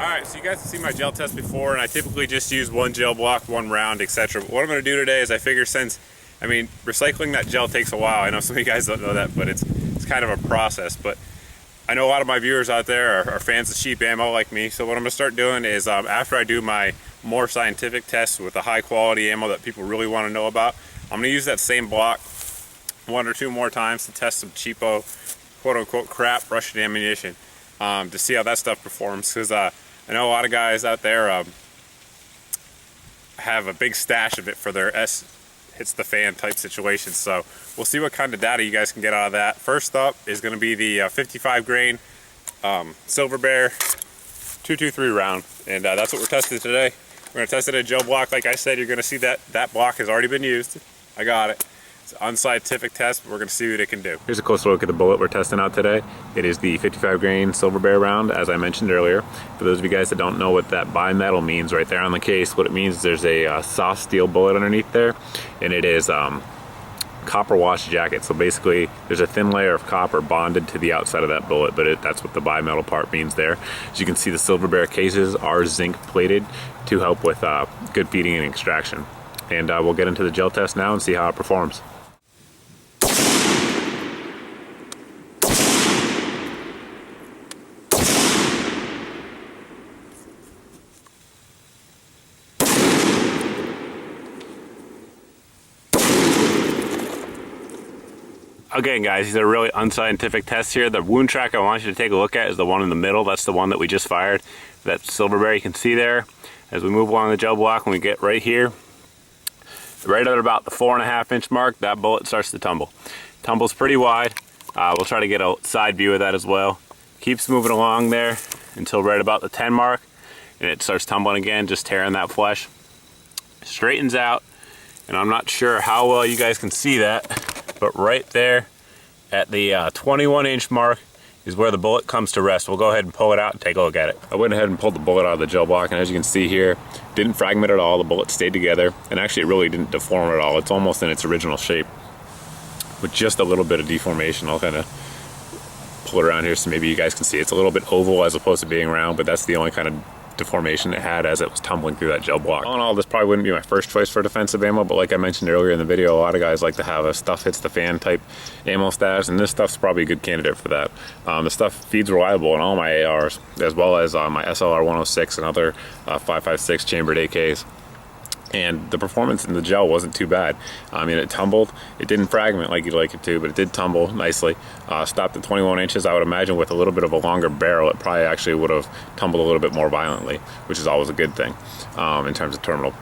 Alright, so you guys have seen my gel test before, and I typically just use one gel block, one round, etc. But what I'm going to do today is I figure recycling that gel takes a while. I know some of you guys don't know that, but it's kind of a process. But I know a lot of my viewers out there are fans of cheap ammo like me, so what I'm going to start doing is after I do my more scientific tests with the high quality ammo that people really want to know about, I'm going to use that same block one or two more times to test some cheapo, quote-unquote, crap Russian ammunition to see how that stuff performs, because I know a lot of guys out there have a big stash of it for their hits the fan type situations. So we'll see what kind of data you guys can get out of that. First up is going to be the 55 grain Silver Bear 223 round, and that's what we're testing today. We're going to test it at a gel block. Like I said, you're going to see that block has already been used. I got it. It's an unscientific test, but we're going to see what it can do. Here's a close look at the bullet we're testing out today. It is the 55 grain Silver Bear round, as I mentioned earlier. For those of you guys that don't know what that bimetal means right there on the case, what it means is there's a soft steel bullet underneath there, and it is copper wash jacket. So basically there's a thin layer of copper bonded to the outside of that bullet, but that's what the bimetal part means there. As you can see, the Silver Bear cases are zinc plated to help with good feeding and extraction. And we'll get into the gel test now and see how it performs. Okay guys, these are really unscientific tests here. The wound track I want you to take a look at is the one in the middle. That's the one that we just fired. That Silver Bear you can see there. As we move along the gel block, when we get right here, right at about the 4.5 inch mark, that bullet starts to tumble. Tumbles pretty wide. We'll try to get a side view of that as well. Keeps moving along there until right about the 10 mark, and it starts tumbling again, just tearing that flesh. Straightens out, and I'm not sure how well you guys can see that, but right there at the 21 inch mark is where the bullet comes to rest. We'll go ahead and pull it out and take a look at it. I went ahead and pulled the bullet out of the gel block, and as you can see here, didn't fragment at all. The bullet stayed together, and actually it really didn't deform at all. It's almost in its original shape with just a little bit of deformation. I'll kind of pull it around here so maybe you guys can see. It's a little bit oval as opposed to being round, but that's the only kind of deformation it had as it was tumbling through that gel block. All in all, this probably wouldn't be my first choice for defensive ammo, but like I mentioned earlier in the video, a lot of guys like to have a stuff hits the fan type ammo stash, and this stuff's probably a good candidate for that. The stuff feeds reliable in all my ARs, as well as my SLR 106 and other 5.56 chambered AKs. And the performance in the gel wasn't too bad. I mean, it tumbled. It didn't fragment like you'd like it to, but it did tumble nicely. Stopped at 21 inches. I would imagine with a little bit of a longer barrel, it probably actually would have tumbled a little bit more violently, which is always a good thing in terms of terminal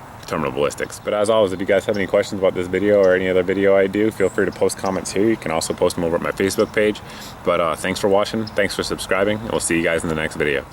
ballistics. But as always, if you guys have any questions about this video or any other video I do, feel free to post comments here. You can also post them over at my Facebook page. But thanks for watching. Thanks for subscribing, and we'll see you guys in the next video.